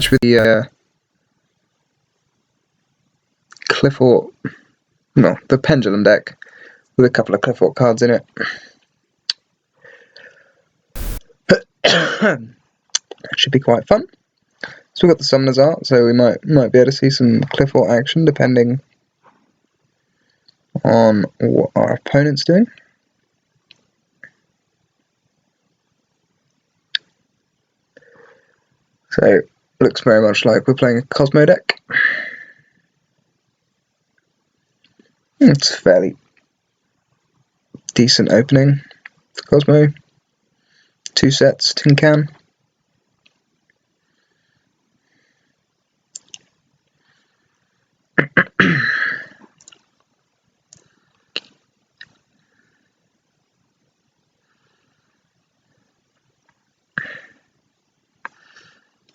much with the the pendulum deck with a couple of Qliphoth cards in it. That should be quite fun. So we've got the Summoner's Art, so we might be able to see some Qliphoth action depending on what our opponent's doing. So looks very much like we're playing a Kozmo deck. It's a fairly decent opening for Kozmo. 2 sets, tin can.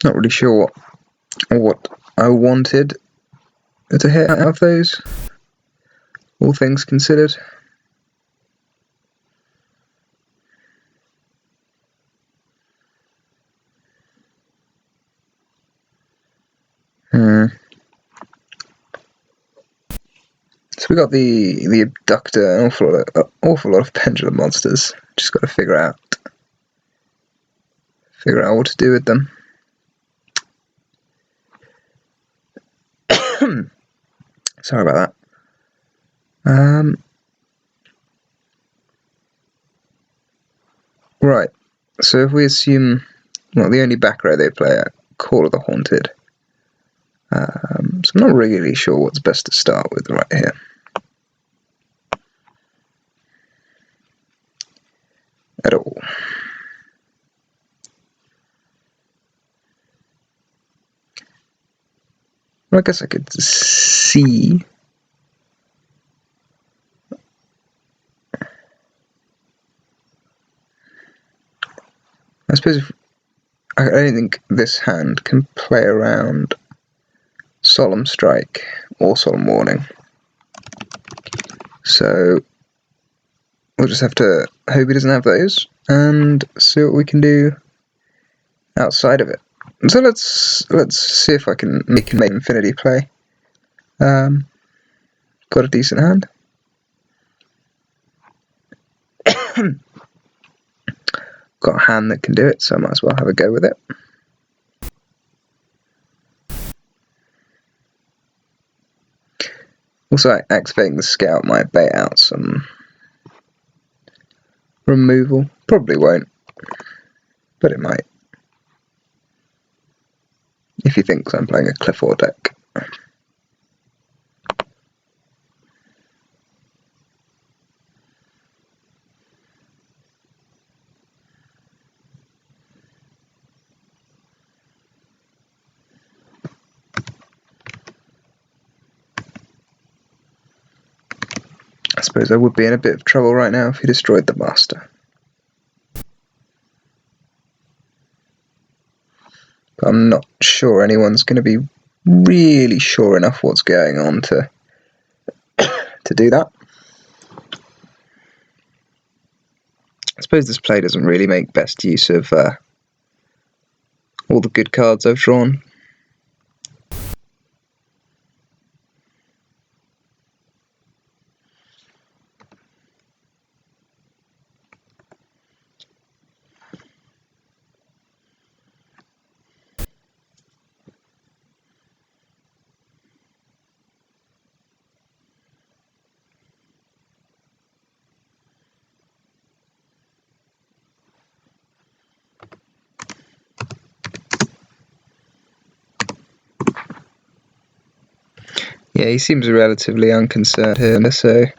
Not really sure what I wanted to hit out of those, all things considered. So we got the Abductor, an awful lot of pendulum monsters. Just got to figure out what to do with them. Sorry about that. Right, so if we assume, well, the only back row they play are Call of the Haunted. So I'm not really sure what's best to start with right here. At all. Well, I guess I could see. I suppose I don't think this hand can play around Solemn Strike or Solemn Warning. So we'll just have to hope he doesn't have those and see what we can do outside of it. So let's see if I can make Infinity play. Got a decent hand. Got a hand that can do it, so I might as well have a go with it. Also, activating the Scout might bait out some removal. Probably won't, but it might. If he thinks I'm playing a Qliphoth deck. I suppose I would be in a bit of trouble right now if he destroyed the Master. But I'm not sure anyone's going to be really sure enough what's going on to do that. I suppose this play doesn't really make best use of all the good cards I've drawn. Yeah, he seems relatively unconcerned here, so I'm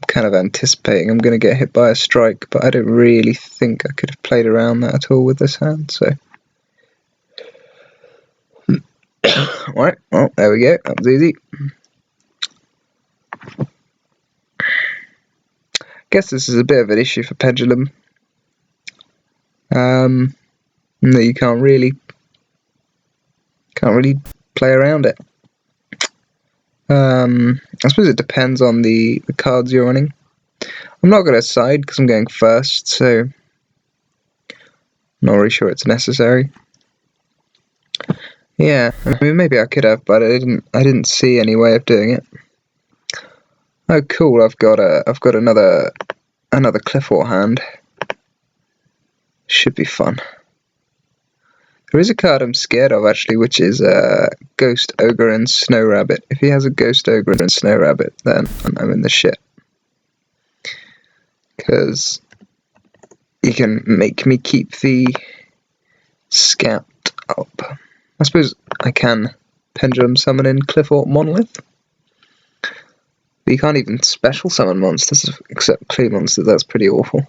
kind of anticipating I'm going to get hit by a strike, but I don't really think I could have played around that at all with this hand, so... Alright, well, there we go, that was easy. Guess this is a bit of an issue for Pendulum. That you can't really play around it. I suppose it depends on the cards you're running. I'm not going to side because I'm going first, so I'm not really sure it's necessary. Yeah, I mean maybe I could have, but I didn't see any way of doing it. Oh cool, I've got another Qlipendulum hand. Should be fun. There is a card I'm scared of actually, which is Ghost Ogre and Snow Rabbit. If he has a Ghost Ogre and Snow Rabbit, then I'm in the shit. Because he can make me keep the Scout up. I suppose I can Pendulum Summon in Qlipendulum Monolith. But you can't even special summon monsters except Clay monsters, that's pretty awful.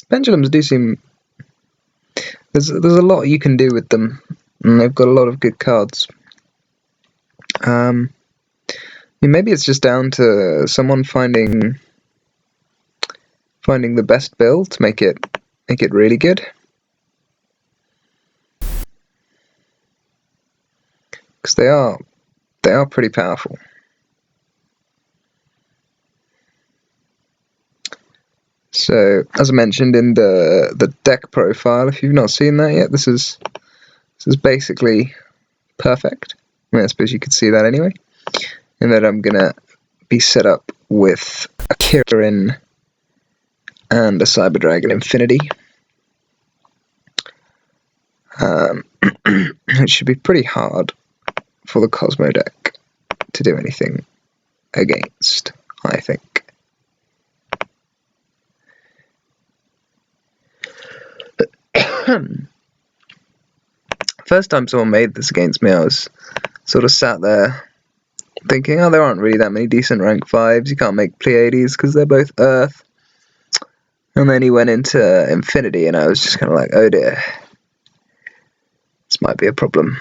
Pendulums do seem... There's a lot you can do with them, and they've got a lot of good cards. I mean, maybe it's just down to someone finding the best build to make it really good. Because they are pretty powerful. So, as I mentioned in the deck profile, if you've not seen that yet, this is basically perfect. I mean, I suppose you could see that anyway. And that I'm gonna be set up with a Kirin and a Cyber Dragon Infinity. It should be pretty hard for the Kozmo deck to do anything against, I think. First time someone made this against me, I was sort of sat there thinking, oh, there aren't really that many decent rank 5s, you can't make Pleiades because they're both Earth. And then he went into Infinity and I was just kind of like, oh dear, this might be a problem.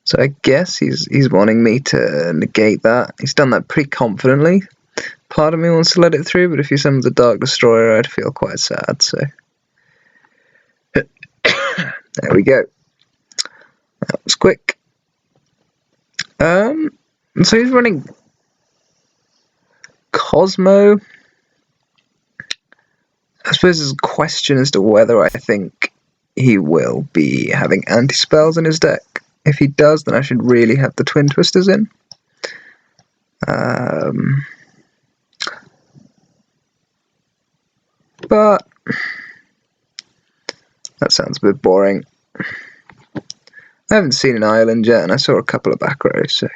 So I guess he's wanting me to negate that. He's done that pretty confidently. Part of me wants to let it through, but if he summons a Dark Destroyer, I'd feel quite sad, so... There we go. That was quick. So he's running Kozmo. I suppose there's a question as to whether I think he will be having anti-spells in his deck. If he does, then I should really have the Twin Twisters in. But that sounds a bit boring. I haven't seen an island yet, and I saw a couple of back rows, so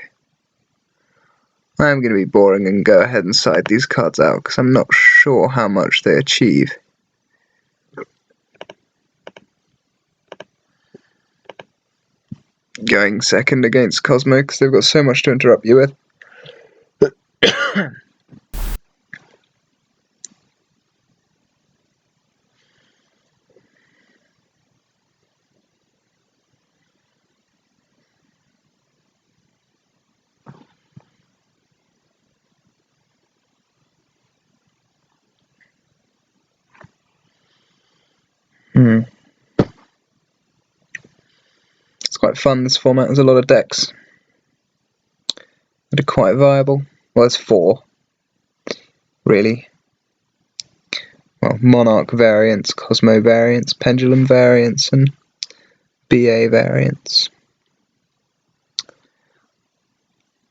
I'm going to be boring and go ahead and side these cards out, because I'm not sure how much they achieve. Going second against Kozmo, because they've got so much to interrupt you with. It's quite fun, this format. There's a lot of decks that are quite viable. Well, there's 4, really. Well, Monarch variants, Kozmo variants, Pendulum variants, and BA variants.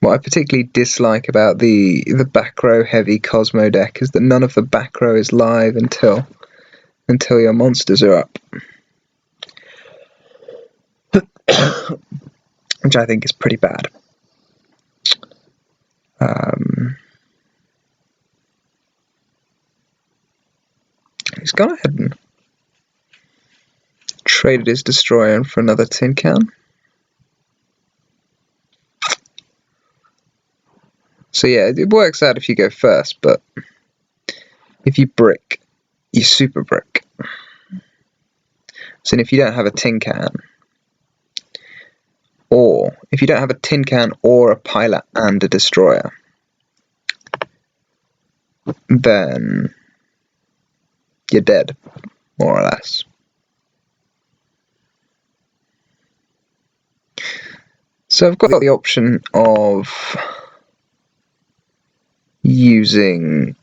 What I particularly dislike about the back row heavy Kozmo deck is that none of the back row is live until your monsters are up. Which I think is pretty bad. He's gone ahead and traded his Destroyer in for another tin can. So yeah, it works out if you go first, but if you brick, you super brick. So if you don't have a tin can, or if you don't have a tin can or a pilot and a destroyer, then you're dead, more or less. So I've got the option of using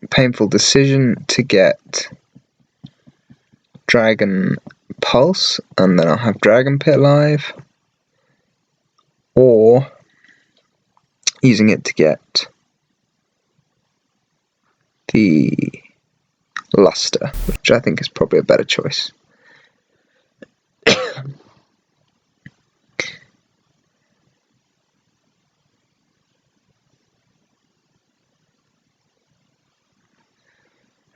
Painful Decision to get Dragon Pulse, and then I'll have Dragon Pit live, or using it to get the Luster, which I think is probably a better choice.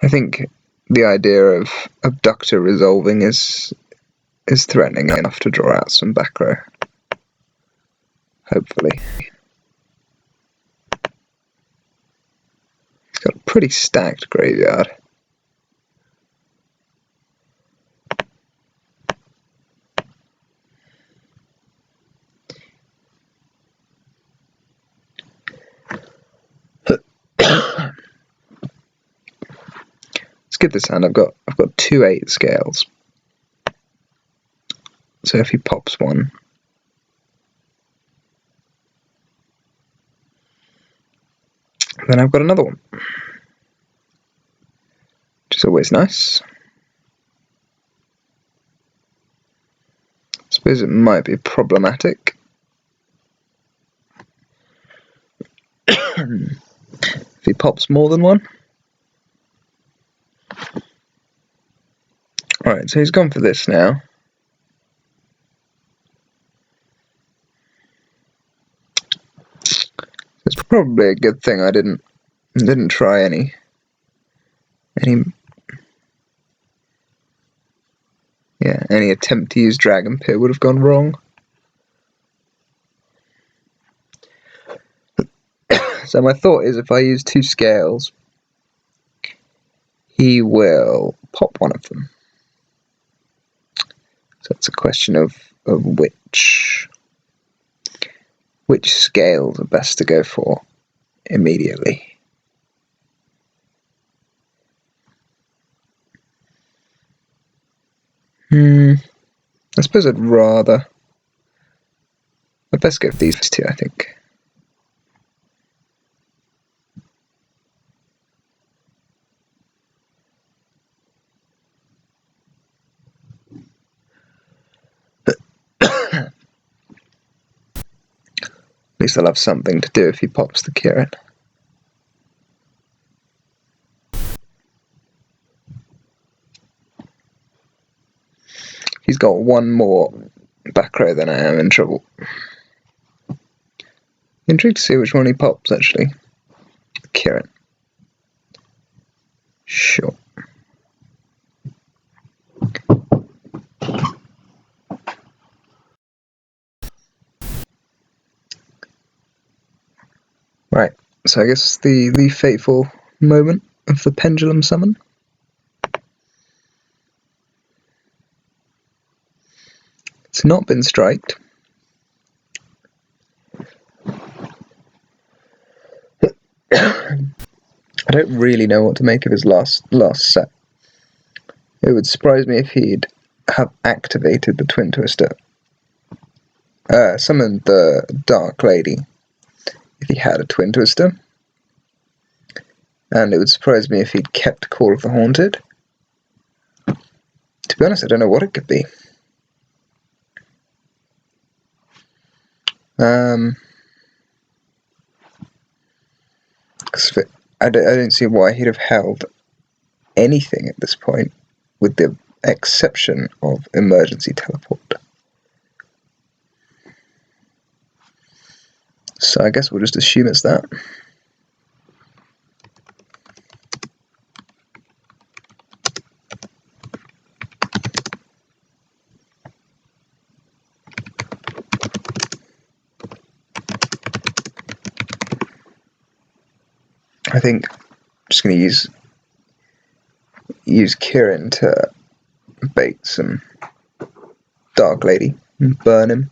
I think the idea of Abductor resolving is threatening enough to draw out some back row. Hopefully. He's got a pretty stacked graveyard. Let's get this hand. I've got 2 8 scales. So if he pops one, then I've got another one, which is always nice. I suppose it might be problematic if he pops more than one. Alright, so he's gone for this now. It's probably a good thing I didn't try any attempt to use Dragon Pit would have gone wrong. So my thought is if I use 2 scales, he will pop one of them. So it's a question of which scales are best to go for immediately. I suppose I'd best go for these 2, I think. At least I'll have something to do if he pops the Kirin. He's got one more back row, then I am in trouble. Intrigued to see which one he pops, actually. Kirin. Sure. Right, so I guess the fateful moment of the pendulum summon. It's not been striked. I don't really know what to make of his last set. It would surprise me if he'd have activated the Twin Twister. Summoned the Dark Lady if he had a Twin Twister. And it would surprise me if he'd kept Call of the Haunted. To be honest, I don't know what it could be. I don't see why he'd have held anything at this point, with the exception of Emergency Teleport. So I guess we'll just assume it's that. I think I'm just going to use Kirin to bait some Dark Lady and burn him.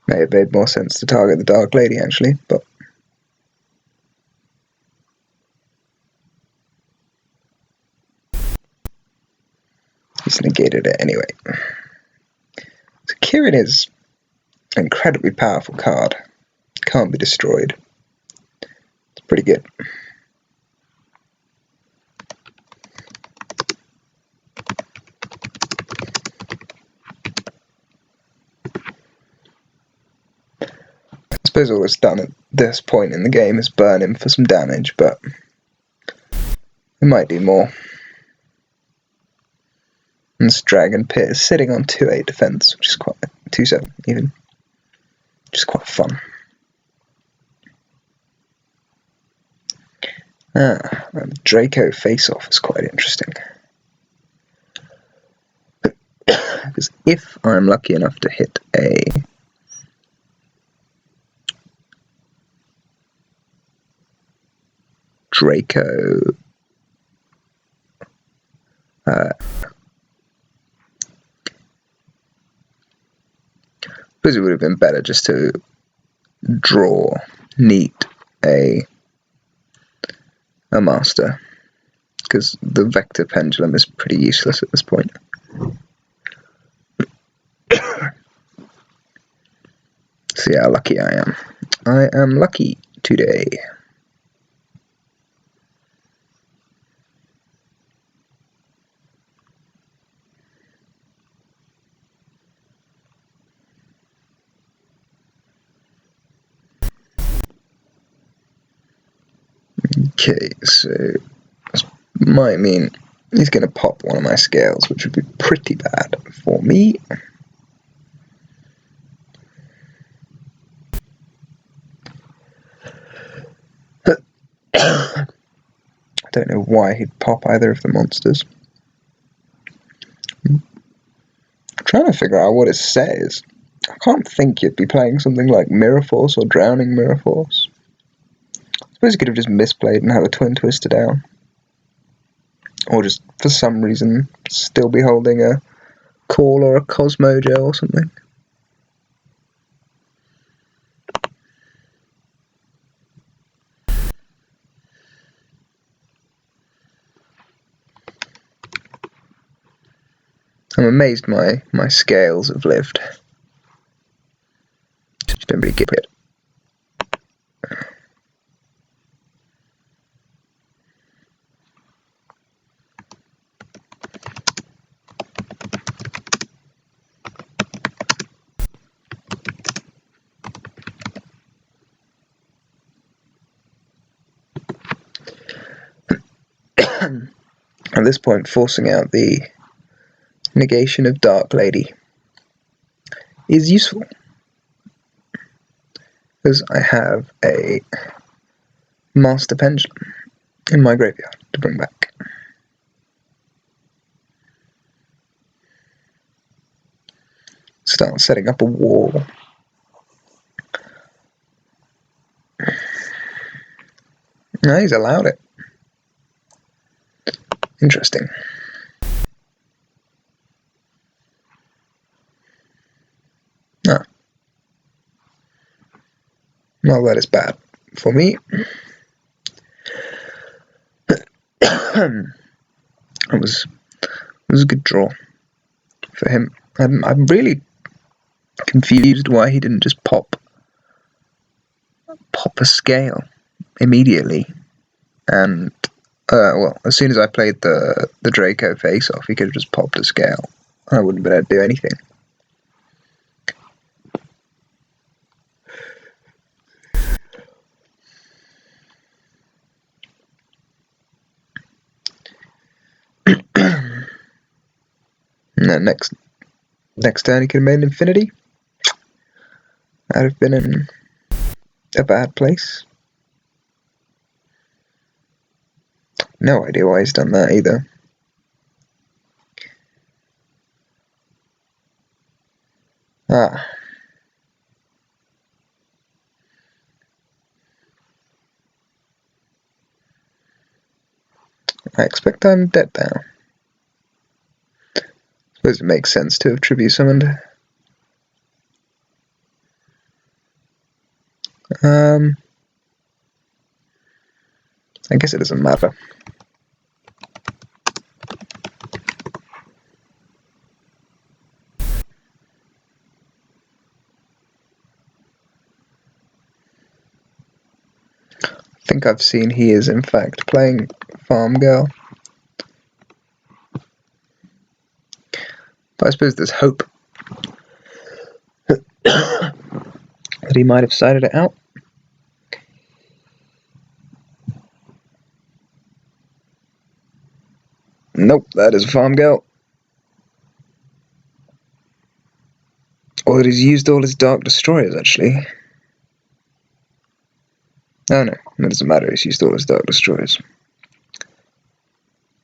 May have made more sense to target the Dark Lady, actually, but he's negated it anyway. So Kirin is an incredibly powerful card. Can't be destroyed. It's pretty good. I suppose all it's done at this point in the game is burn him for some damage, but it might do more. And this Dragon Pit is sitting on 2-8 defense, which is quite 2-7 even, which is quite fun. Draco face-off is quite interesting. Because if I'm lucky enough to hit a Draco suppose it would have been better just to draw neat a master, because the vector pendulum is pretty useless at this point. See how lucky I am. I am lucky today. Okay, so this might mean he's going to pop one of my scales, which would be pretty bad for me. I don't know why he'd pop either of the monsters. I'm trying to figure out what his set is. I can't think you'd be playing something like Mirror Force or Drowning Mirror Force. I suppose he could have just misplayed and had a Twin Twister down. Or just, for some reason, still be holding a Call or a Kozmo or something. I'm amazed my scales have lived. Just don't really get it. At this point, forcing out the negation of Dark Lady is useful, because I have a Master Pendulum in my graveyard to bring back. Start setting up a wall. No, he's allowed it. Interesting. Ah. Well, that is bad for me. It was a good draw for him. I'm really confused why he didn't just pop a scale immediately. And well, as soon as I played the Draco face off, he could have just popped a scale. I wouldn't have been able to do anything. And then next turn he could have made an infinity. I'd have been in a bad place. No idea why he's done that either. Ah. I expect I'm dead now. Suppose it makes sense to have tribute summoned. I guess it doesn't matter. think I've seen he is in fact playing Farm Girl. But I suppose there's hope that he might have sided it out. Nope, that is a Farm Girl. Or that he's used all his Dark Destroyers, actually. Oh no, it doesn't matter, he's used all his Dark Destroyers.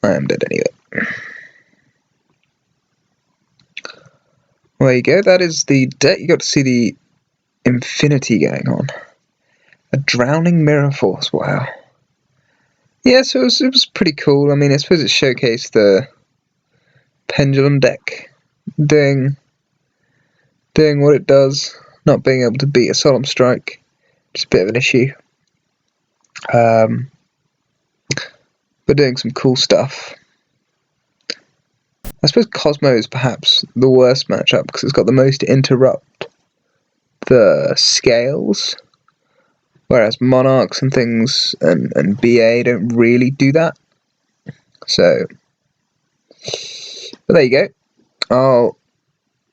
I am dead anyway. Well, there you go, that is the deck. You got to see the infinity going on. A Drowning Mirror Force, wow. Yeah, so it was pretty cool. I mean, I suppose it showcased the Pendulum Deck doing what it does, not being able to beat a Solemn Strike, just a bit of an issue. But doing some cool stuff. I suppose Kozmo is perhaps the worst matchup because it's got the most to interrupt the scales, whereas Monarchs and things and BA don't really do that. So, but there you go. I'll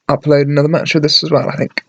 upload another match of this as well, I think.